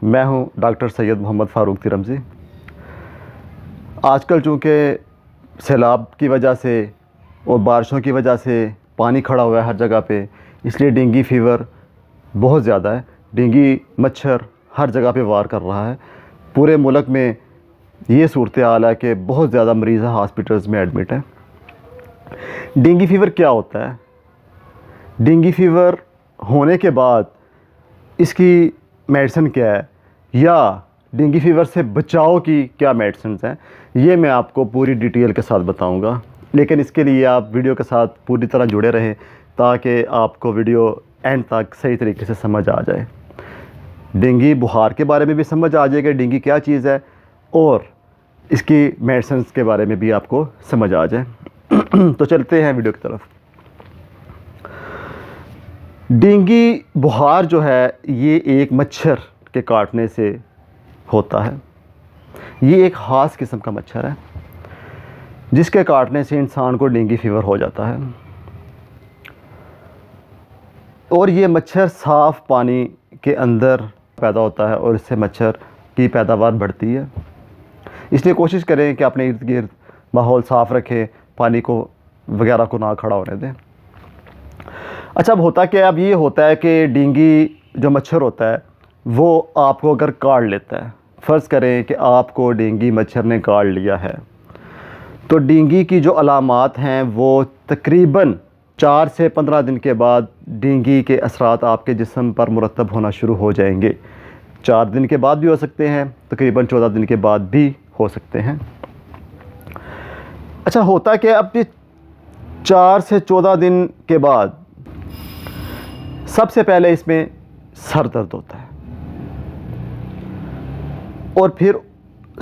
میں ہوں ڈاکٹر سید محمد فاروق ترمزی۔ آج کل چونکہ سیلاب کی وجہ سے اور بارشوں کی وجہ سے پانی کھڑا ہوا ہے ہر جگہ پہ، اس لیے ڈینگی فیور بہت زیادہ ہے۔ ڈینگی مچھر ہر جگہ پہ وار کر رہا ہے۔ پورے ملک میں یہ صورتحال ہے کہ بہت زیادہ مریض ہاسپٹلز میں ایڈمٹ ہیں۔ ڈینگی فیور کیا ہوتا ہے؟ ڈینگی فیور ہونے کے بعد اس کی میڈیسن کیا ہے، یا ڈینگی فیور سے بچاؤ کی کیا میڈیسنز ہیں، یہ میں آپ کو پوری ڈیٹیل کے ساتھ بتاؤں گا۔ لیکن اس کے لیے آپ ویڈیو کے ساتھ پوری طرح جڑے رہیں تاکہ آپ کو ویڈیو اینڈ تک صحیح طریقے سے سمجھ آ جائے۔ ڈینگی بخار کے بارے میں بھی سمجھ آ جائے گا ڈینگی کیا چیز ہے، اور اس کی میڈیسنز کے بارے میں بھی آپ کو سمجھ آ جائے۔ تو چلتے ہیں ویڈیو کی طرف۔ ڈینگی بخار جو ہے یہ ایک مچھر کے کاٹنے سے ہوتا ہے۔ یہ ایک خاص قسم کا مچھر ہے جس کے کاٹنے سے انسان کو ڈینگی فیور ہو جاتا ہے، اور یہ مچھر صاف پانی کے اندر پیدا ہوتا ہے اور اس سے مچھر کی پیداوار بڑھتی ہے۔ اس لیے کوشش کریں کہ اپنے ارد گرد ماحول صاف رکھیں، پانی کو وغیرہ کو نہ کھڑا ہونے دیں۔ اچھا، اب ہوتا کیا ہے؟ اب یہ ہوتا ہے کہ ڈینگی جو مچھر ہوتا ہے وہ آپ کو اگر کاٹ لیتا ہے، فرض کریں کہ آپ کو ڈینگی مچھر نے کاٹ لیا ہے، تو ڈینگی کی جو علامات ہیں وہ تقریباً 4 سے 15 دن کے بعد ڈینگی کے اثرات آپ کے جسم پر مرتب ہونا شروع ہو جائیں گے۔ 4 دن کے بعد بھی ہو سکتے ہیں، تقریباً 14 دن کے بعد بھی ہو سکتے ہیں۔ اچھا، ہوتا کہ اب یہ 4 سے 14 دن کے بعد سب سے پہلے اس میں سر درد ہوتا ہے، اور پھر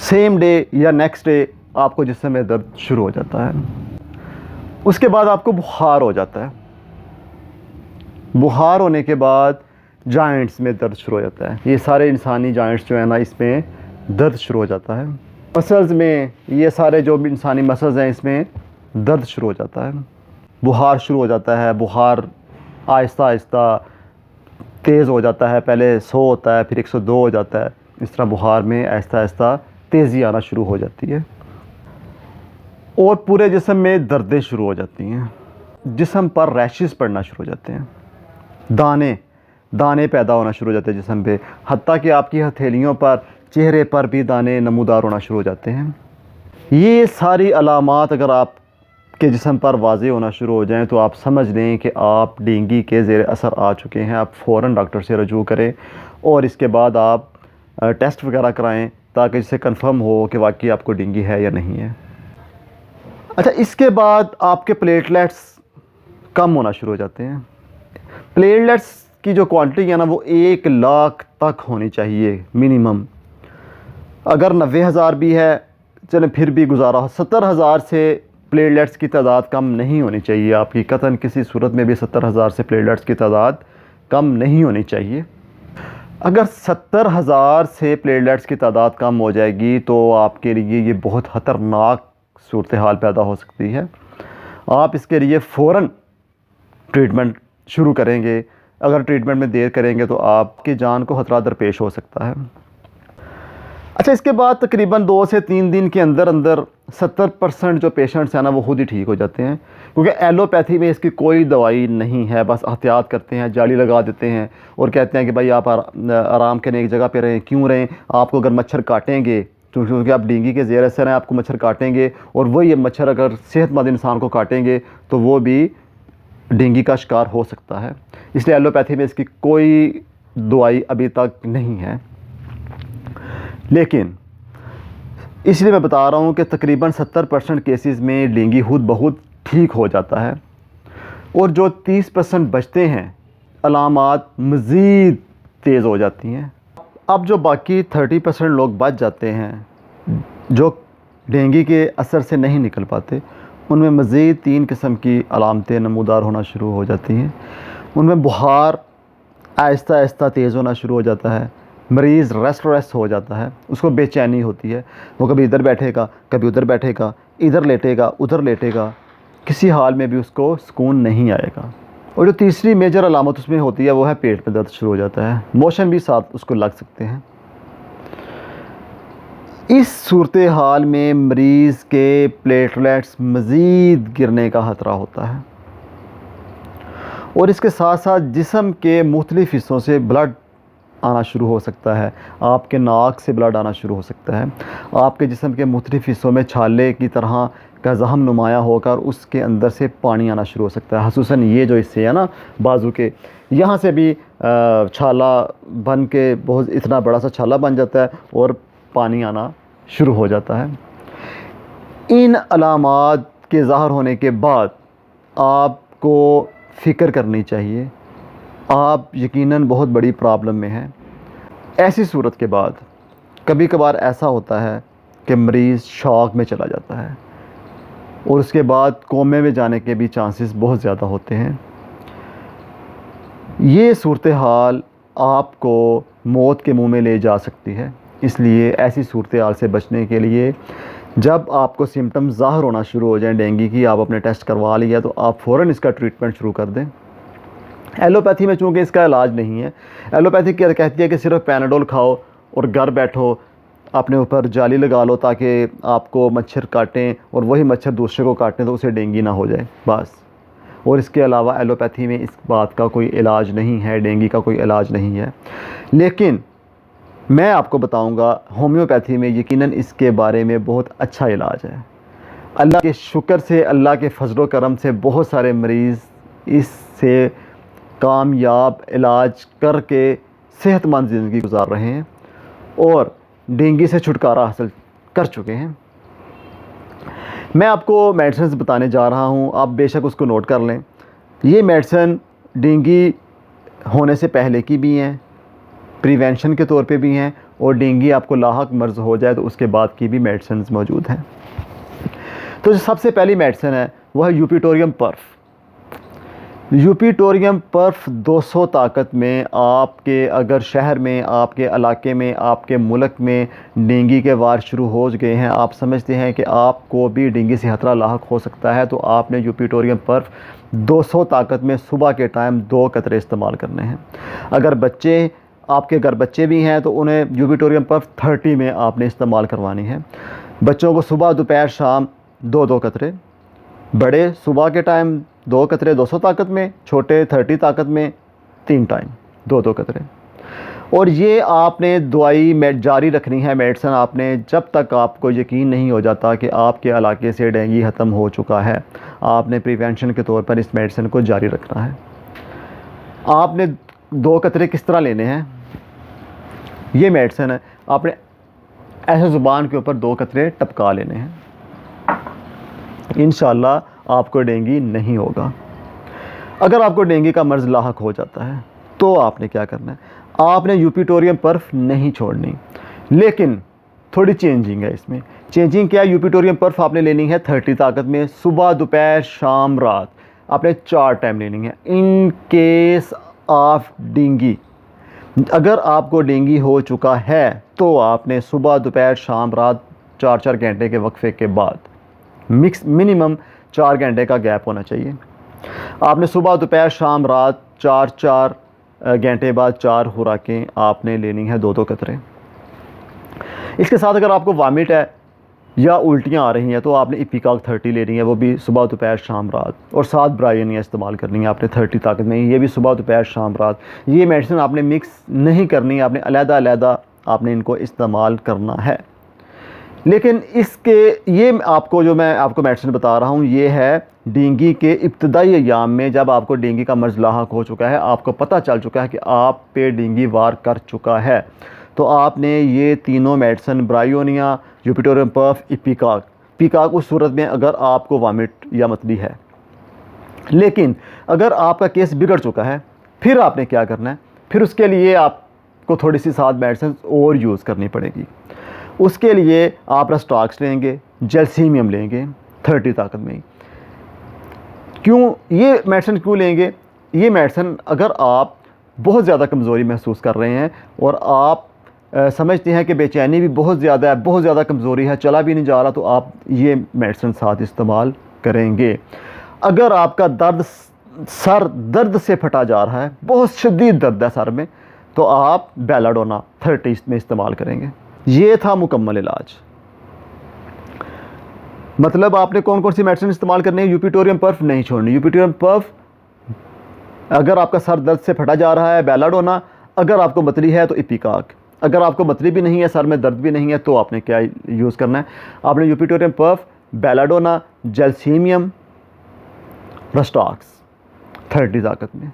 سیم ڈے یا نیکسٹ ڈے آپ کو جسم میں درد شروع ہو جاتا ہے۔ اس کے بعد آپ کو بخار ہو جاتا ہے۔ بخار ہونے کے بعد جوائنٹس میں درد شروع ہو جاتا ہے۔ یہ سارے انسانی جوائنٹس جو ہیں نا، اس میں درد شروع ہو جاتا ہے۔ مسلز میں یہ سارے جو بھی انسانی مسلز ہیں اس میں درد شروع ہو جاتا ہے۔ بخار شروع ہو جاتا ہے۔ بخار آہستہ آہستہ تیز ہو جاتا ہے، پہلے 100 ہوتا ہے، پھر 102 ہو جاتا ہے۔ اس طرح بخار میں آہستہ آہستہ تیزی آنا شروع ہو جاتی ہے، اور پورے جسم میں دردیں شروع ہو جاتی ہیں۔ جسم پر ریشز پڑنا شروع ہو جاتے ہیں، دانے پیدا ہونا شروع ہو جاتے ہیں جسم پہ، حتیٰ کہ آپ کی ہتھیلیوں پر، چہرے پر بھی دانے نمودار ہونا شروع ہو جاتے ہیں۔ یہ ساری علامات اگر آپ کے جسم پر واضح ہونا شروع ہو جائیں تو آپ سمجھ لیں کہ آپ ڈینگی کے زیر اثر آ چکے ہیں۔ آپ فوراً ڈاکٹر سے رجوع کریں، اور اس کے بعد آپ ٹیسٹ وغیرہ کرائیں تاکہ اس سے کنفرم ہو کہ واقعی آپ کو ڈینگی ہے یا نہیں ہے۔ اچھا، اس کے بعد آپ کے پلیٹلیٹس کم ہونا شروع ہو جاتے ہیں۔ پلیٹلیٹس کی جو کوانٹٹی ہے نا، وہ 1 لاکھ تک ہونی چاہیے منیمم۔ اگر 90,000 بھی ہے چلیں پھر بھی گزارا۔ 70,000 سے پلیٹلیٹس کی تعداد کم نہیں ہونی چاہیے آپ کی، قطعاً کسی صورت میں بھی 70,000 سے پلیٹلیٹس کی تعداد کم نہیں ہونی چاہیے۔ اگر 70,000 سے پلیٹلیٹس کی تعداد کم ہو جائے گی تو آپ کے لیے یہ بہت خطرناک صورتحال پیدا ہو سکتی ہے۔ آپ اس کے لیے فوراً ٹریٹمنٹ شروع کریں گے۔ اگر ٹریٹمنٹ میں دیر کریں گے تو آپ کی جان کو خطرہ درپیش ہو سکتا ہے۔ اچھا، اس کے بعد تقریباً 2 سے 3 دن کے اندر 70% جو پیشنٹس ہیں نا وہ خود ہی ٹھیک ہو جاتے ہیں، کیونکہ ایلوپیتھی میں اس کی کوئی دوائی نہیں ہے۔ بس احتیاط کرتے ہیں، جالی لگا دیتے ہیں اور کہتے ہیں کہ بھائی آپ آرام کریں، ایک جگہ پہ رہیں۔ کیوں رہیں؟ آپ کو اگر مچھر کاٹیں گے، کیونکہ آپ ڈینگی کے زیر اثر ہیں، آپ کو مچھر کاٹیں گے، اور وہ یہ مچھر اگر صحت مند انسان کو کاٹیں گے تو وہ بھی ڈینگی کا شکار ہو سکتا ہے۔ اس لیے ایلوپیتھی میں اس کی کوئی دوائی ابھی تک نہیں ہے۔ لیکن اس لیے میں بتا رہا ہوں کہ تقریباً 70% کیسز میں ڈینگی خود بخود ٹھیک ہو جاتا ہے، اور جو 30% بچتے ہیں علامات مزید تیز ہو جاتی ہیں۔ اب جو باقی 30% لوگ بچ جاتے ہیں جو ڈینگی کے اثر سے نہیں نکل پاتے، ان میں مزید 3 قسم کی علامتیں نمودار ہونا شروع ہو جاتی ہیں۔ ان میں بخار آہستہ آہستہ تیز ہونا شروع ہو جاتا ہے، مریض ریسٹ ہو جاتا ہے، اس کو بے چینی ہوتی ہے، وہ کبھی ادھر بیٹھے گا، کبھی ادھر بیٹھے گا، ادھر لیٹے گا، ادھر لیٹے گا، کسی حال میں بھی اس کو سکون نہیں آئے گا۔ اور جو تیسری میجر علامت اس میں ہوتی ہے وہ ہے پیٹ میں درد شروع ہو جاتا ہے، موشن بھی ساتھ اس کو لگ سکتے ہیں۔ اس صورتحال میں مریض کے پلیٹلیٹس مزید گرنے کا خطرہ ہوتا ہے، اور اس کے ساتھ ساتھ جسم کے مختلف حصوں سے بلڈ آنا شروع ہو سکتا ہے۔ آپ کے ناک سے بلڈ آنا شروع ہو سکتا ہے، آپ کے جسم کے مختلف حصوں میں چھالے کی طرح کا زخم نمایاں ہو کر اس کے اندر سے پانی آنا شروع ہو سکتا ہے، خصوصاً یہ جو حصے ہیں نا بازو کے، یہاں سے بھی چھالا بن کے بہت اتنا بڑا سا چھالا بن جاتا ہے اور پانی آنا شروع ہو جاتا ہے۔ ان علامات کے ظاہر ہونے کے بعد آپ کو فکر کرنی چاہیے، آپ یقیناً بہت بڑی پرابلم میں ہیں۔ ایسی صورت کے بعد کبھی کبھار ایسا ہوتا ہے کہ مریض شاک میں چلا جاتا ہے، اور اس کے بعد کومے میں جانے کے بھی چانسز بہت زیادہ ہوتے ہیں۔ یہ صورتحال آپ کو موت کے منہ میں لے جا سکتی ہے، اس لیے ایسی صورتحال سے بچنے کے لیے جب آپ کو سمٹم ظاہر ہونا شروع ہو جائیں ڈینگی کی، آپ اپنے ٹیسٹ کروا لیا تو آپ فوراً اس کا ٹریٹمنٹ شروع کر دیں۔ ایلوپیتھی میں چونکہ اس کا علاج نہیں ہے، ایلوپیتھی کیا کہتی ہے کہ صرف پیناڈول کھاؤ اور گھر بیٹھو، اپنے اوپر جالی لگا لو تاکہ آپ کو مچھر کاٹیں اور وہی مچھر دوسرے کو کاٹیں تو اسے ڈینگی نہ ہو جائے بس۔ اور اس کے علاوہ ایلوپیتھی میں اس بات کا کوئی علاج نہیں ہے، ڈینگی کا کوئی علاج نہیں ہے۔ لیکن میں آپ کو بتاؤں گا ہومیوپیتھی میں یقیناً اس کے بارے میں بہت اچھا علاج ہے۔ اللہ کے شکر سے، اللہ کے فضل و کرم سے بہت سارے مریض اس سے کامیاب علاج کر کے صحت مند زندگی گزار رہے ہیں اور ڈینگی سے چھٹکارا حاصل کر چکے ہیں۔ میں آپ کو میڈیسنز بتانے جا رہا ہوں، آپ بے شک اس کو نوٹ کر لیں۔ یہ میڈیسن ڈینگی ہونے سے پہلے کی بھی ہیں، پریونشن کے طور پہ بھی ہیں، اور ڈینگی آپ کو لاحق مرض ہو جائے تو اس کے بعد کی بھی میڈیسنز موجود ہیں۔ تو جو سب سے پہلی میڈیسن ہے وہ ہے یوپیٹوریم پرف۔ یوپیٹوریم پرف 200 طاقت میں آپ کے اگر شہر میں، آپ کے علاقے میں، آپ کے ملک میں ڈینگی کے وار شروع ہو گئے ہیں، آپ سمجھتے ہیں کہ آپ کو بھی ڈینگی سے خطرہ لاحق ہو سکتا ہے، تو آپ نے یوپیٹوریم پرف 200 طاقت میں صبح کے ٹائم 2 قطرے استعمال کرنے ہیں۔ اگر بچے، آپ کے گھر بچے بھی ہیں تو انہیں یوپیٹوریم پرف 30 میں آپ نے استعمال کروانی ہے۔ بچوں کو صبح، دوپہر، شام 2 قطرے، بڑے صبح کے ٹائم 2 قطرے 200 طاقت میں، چھوٹے 30 طاقت میں 3 ٹائم 2 قطرے۔ اور یہ آپ نے دوائی جاری رکھنی ہے، میڈیسن آپ نے جب تک آپ کو یقین نہیں ہو جاتا کہ آپ کے علاقے سے ڈینگی ختم ہو چکا ہے۔ آپ نے پریونشن کے طور پر اس میڈیسن کو جاری رکھنا ہے۔ آپ نے 2 قطرے کس طرح لینے ہیں؟ یہ میڈیسن ہے، آپ نے ایسے زبان کے اوپر 2 قطرے ٹپکا لینے ہیں، انشاءاللہ آپ کو ڈینگی نہیں ہوگا۔ اگر آپ کو ڈینگی کا مرض لاحق ہو جاتا ہے تو آپ نے کیا کرنا ہے؟ آپ نے یوپیٹوریم پرف نہیں چھوڑنی، لیکن تھوڑی چینجنگ ہے اس میں۔ چینجنگ کیا ہے؟ یوپیٹوریم پرف آپ نے لینی ہے 30 طاقت میں، صبح، دوپہر، شام، رات، آپ نے 4 ٹائم لینی ہے۔ ان کیس آف ڈینگی، اگر آپ کو ڈینگی ہو چکا ہے تو آپ نے صبح، دوپہر، شام، رات 4 گھنٹے کے وقفے کے بعد، منیمم 4 گھنٹے کا گیپ ہونا چاہیے، آپ نے صبح، دوپہر، شام، رات 4 گھنٹے بعد 4 خوراکیں آپ نے لینی ہے 2 قطرے۔ اس کے ساتھ اگر آپ کو وامٹ ہے یا الٹیاں آ رہی ہیں تو آپ نے ایپیکاک 30 لینی ہے، وہ بھی صبح، دوپہر، شام، رات، اور 7 برائیونیاں استعمال کرنی ہے آپ نے 30 طاقت میں، یہ بھی صبح، دوپہر، شام، رات۔ یہ میڈیسن آپ نے مکس نہیں کرنی، آپ نے علیحدہ علیحدہ آپ نے ان کو استعمال کرنا ہے۔ لیکن اس کے یہ آپ کو جو میں آپ کو میڈیسن بتا رہا ہوں یہ ہے ڈینگی کے ابتدائی ایام میں، جب آپ کو ڈینگی کا مرض لاحق ہو چکا ہے، آپ کو پتہ چل چکا ہے کہ آپ پہ ڈینگی وار کر چکا ہے، تو آپ نے یہ تینوں میڈیسن برائیونیا، یوپیٹوریم پرف، ایپیکاک اس صورت میں اگر آپ کو وامٹ یا متلی ہے۔ لیکن اگر آپ کا کیس بگڑ چکا ہے پھر آپ نے کیا کرنا ہے؟ پھر اس کے لیے آپ کو تھوڑی سی 7 میڈیسن اور یوز کرنی پڑے گی۔ اس کے لیے آپ رسٹاکس لیں گے، جیلسیمیم لیں گے 30 طاقت میں۔ کیوں یہ میڈیسن کیوں لیں گے؟ یہ میڈیسن اگر آپ بہت زیادہ کمزوری محسوس کر رہے ہیں اور آپ سمجھتے ہیں کہ بے چینی بھی بہت زیادہ ہے، بہت زیادہ کمزوری ہے، چلا بھی نہیں جا رہا، تو آپ یہ میڈیسن ساتھ استعمال کریں گے۔ اگر آپ کا سر درد سے پھٹا جا رہا ہے، بہت شدید درد ہے سر میں، تو آپ بیلاڈونا 30 میں استعمال کریں گے۔ یہ تھا مکمل علاج. مطلب آپ نے کون کون سی میڈیسن استعمال کرنی ہے؟ یوپیٹوریم پرف نہیں چھوڑنی. یوپیٹوریم پرف اگر آپ کا سر درد سے پھٹا جا رہا ہے بیلاڈونا، اگر آپ کو متلی ہے تو ایپیکاک، اگر آپ کو متلی بھی نہیں ہے، سر میں درد بھی نہیں ہے، تو آپ نے کیا یوز کرنا ہے؟ آپ نے یوپیٹوریم پرف، بیلاڈونا، جیلسیمیم، رسٹاکس 30 طاقت میں،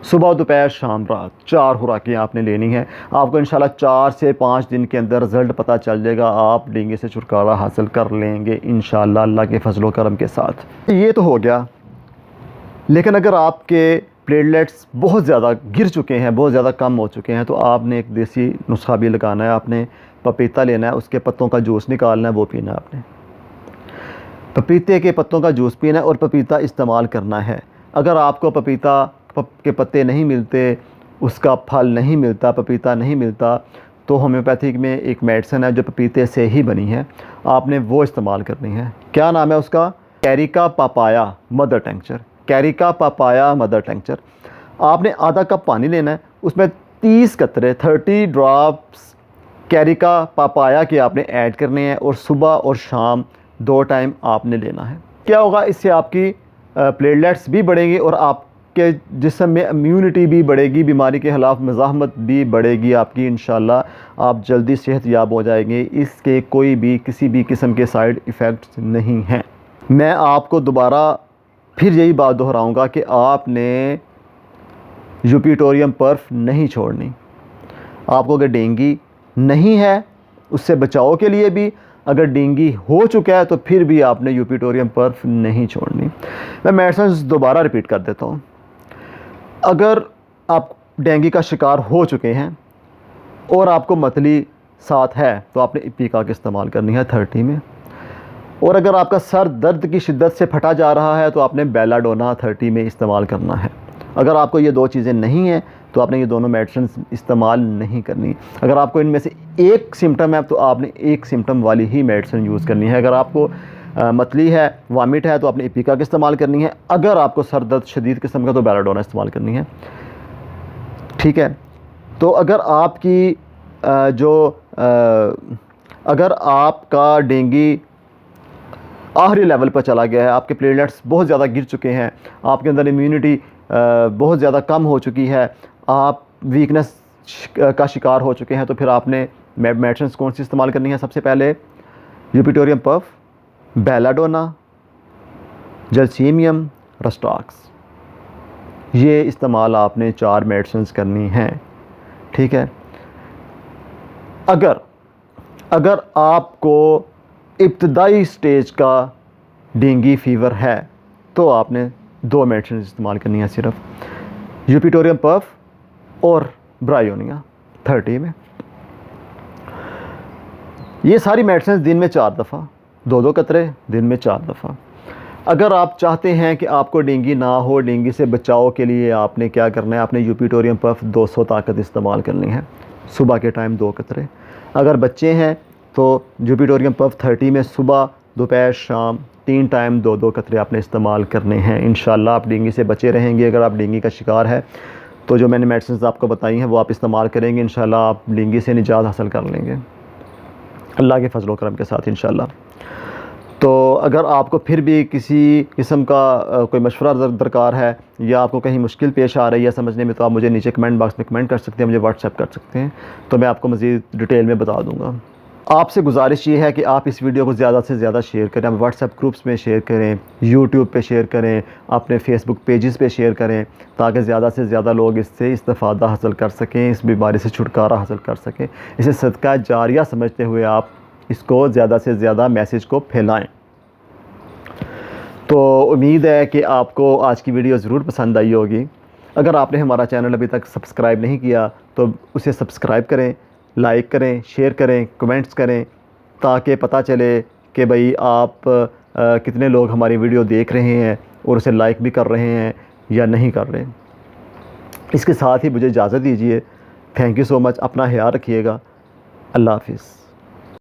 صبح دوپہر شام رات 4 خوراکیں آپ نے لینی ہے. آپ کو انشاءاللہ 4 سے 5 دن کے اندر رزلٹ پتہ چل جائے گا. آپ ڈینگی سے چھٹکارا حاصل کر لیں گے انشاءاللہ اللہ کے فضل و کرم کے ساتھ. یہ تو ہو گیا. لیکن اگر آپ کے پلیٹلیٹس بہت زیادہ گر چکے ہیں، بہت زیادہ کم ہو چکے ہیں، تو آپ نے ایک دیسی نسخہ بھی لگانا ہے. آپ نے پپیتا لینا ہے، اس کے پتوں کا جوس نکالنا ہے، وہ پینا ہے. آپ نے پپیتے کے پتوں کا جوس پینا ہے اور پپیتا استعمال کرنا ہے. اگر آپ کو پپیتا کے پتے نہیں ملتے، اس کا پھل نہیں ملتا، پپیتا نہیں ملتا، تو ہومیوپیتھک میں ایک میڈیسن ہے جو پپیتے سے ہی بنی ہے، آپ نے وہ استعمال کرنی ہے. کیا نام ہے اس کا؟ کیریکا papaya mother tincture. کیریکا papaya mother tincture. آپ نے آدھا کپ پانی لینا ہے، اس میں 30 قطرے 30 ڈراپس کیریکا پاپایا کے آپ نے ایڈ کرنے ہیں، اور صبح اور شام 2 ٹائم آپ نے لینا ہے. کیا ہوگا اس سے؟ آپ کی پلیٹلیٹس بھی بڑھیں گی اور آپ کے جسم میں امیونٹی بھی بڑھے گی، بیماری کے خلاف مزاحمت بھی بڑھے گی آپ کی. انشاءاللہ آپ جلدی صحت یاب ہو جائیں گے. اس کے کوئی بھی کسی بھی قسم کے سائیڈ ایفیکٹس نہیں ہیں. میں آپ کو دوبارہ پھر یہی بات دہراؤں گا کہ آپ نے یوپیٹوریم پرف نہیں چھوڑنی. آپ کو اگر ڈینگی نہیں ہے، اس سے بچاؤ کے لیے بھی، اگر ڈینگی ہو چکا ہے تو پھر بھی آپ نے یوپیٹوریم پرف نہیں چھوڑنی. میں میڈیسنز دوبارہ ریپیٹ کر دیتا ہوں. اگر آپ ڈینگی کا شکار ہو چکے ہیں اور آپ کو متلی ساتھ ہے تو آپ نے ایپیکاک استعمال کرنی ہے 30 میں. اور اگر آپ کا سر درد کی شدت سے پھٹا جا رہا ہے تو آپ نے بیلاڈونا 30 میں استعمال کرنا ہے. اگر آپ کو یہ 2 چیزیں نہیں ہیں تو آپ نے یہ دونوں میڈیسنز استعمال نہیں کرنی. اگر آپ کو ان میں سے ایک سمٹم ہے تو آپ نے ایک سمٹم والی ہی میڈیسن یوز کرنی ہے. اگر آپ کو متلی ہے، وامٹ ہے، تو آپ نے ایپیکاک استعمال کرنی ہے. اگر آپ کو سر درد شدید قسم کا تو بیلاڈونا استعمال کرنی ہے. ٹھیک ہے؟ تو اگر آپ کی اگر آپ کا ڈینگی آخری لیول پر چلا گیا ہے، آپ کے پلیٹلیٹس بہت زیادہ گر چکے ہیں، آپ کے اندر امیونٹی بہت زیادہ کم ہو چکی ہے، آپ ویکنس کا شکار ہو چکے ہیں، تو پھر آپ نے میڈیسنز کون سی استعمال کرنی ہے؟ سب سے پہلے یوپیٹوریم پرف، بیلاڈونا، جیلسیمیم، رسٹاکس. یہ استعمال آپ نے 4 میڈیسنز کرنی ہیں. ٹھیک ہے؟ اگر آپ کو ابتدائی سٹیج کا ڈینگی فیور ہے تو آپ نے 2 میڈیسنز استعمال کرنی ہے، صرف یوپیٹوریم پرف اور برایونیا 30 میں. یہ ساری میڈیسنز دن میں 4 دفعہ، 2 قطرے دن میں 4 دفعہ. اگر آپ چاہتے ہیں کہ آپ کو ڈینگی نہ ہو، ڈینگی سے بچاؤ کے لیے آپ نے کیا کرنا ہے؟ آپ نے یوپیٹوریم پرف 200 طاقت استعمال کرنی ہے، صبح کے ٹائم 2 قطرے. اگر بچے ہیں تو یوپیٹوریم پرف 30 میں صبح دوپہر شام 3 ٹائم 2 قطرے آپ نے استعمال کرنے ہیں. انشاءاللہ آپ ڈینگی سے بچے رہیں گے. اگر آپ ڈینگی کا شکار ہے تو جو میں نے میڈیسنز آپ کو بتائی ہیں وہ آپ استعمال کریں گے، انشاءاللہ آپ ڈینگی سے نجات حاصل کر لیں گے اللہ کے فضل و کرم کے ساتھ انشاءاللہ. تو اگر آپ کو پھر بھی کسی قسم کا کوئی مشورہ درکار ہے یا آپ کو کہیں مشکل پیش آ رہی ہے سمجھنے میں، تو آپ مجھے نیچے کمنٹ باکس میں کمنٹ کر سکتے ہیں، مجھے واٹس ایپ کر سکتے ہیں، تو میں آپ کو مزید ڈیٹیل میں بتا دوں گا. آپ سے گزارش یہ ہے کہ آپ اس ویڈیو کو زیادہ سے زیادہ شیئر کریں، آپ واٹس ایپ گروپس میں شیئر کریں، یوٹیوب پہ شیئر کریں، اپنے فیس بک پیجز پہ شیئر کریں، تاکہ زیادہ سے زیادہ لوگ اس سے استفادہ حاصل کر سکیں، اس بیماری سے چھٹکارا حاصل کر سکیں. اسے صدقہ جاریہ سمجھتے ہوئے آپ اس کو زیادہ سے زیادہ میسیج کو پھیلائیں. تو امید ہے کہ آپ کو آج کی ویڈیو ضرور پسند آئی ہوگی. اگر آپ نے ہمارا چینل ابھی تک سبسکرائب نہیں کیا تو اسے سبسکرائب کریں، لائک کریں، شیئر کریں، کمنٹس کریں، تاکہ پتہ چلے کہ بھئی آپ کتنے لوگ ہماری ویڈیو دیکھ رہے ہیں اور اسے لائک بھی کر رہے ہیں یا نہیں کر رہے. اس کے ساتھ ہی مجھے اجازت دیجیے. تھینک یو سو مچ. اپنا خیال رکھیے گا. اللہ حافظ.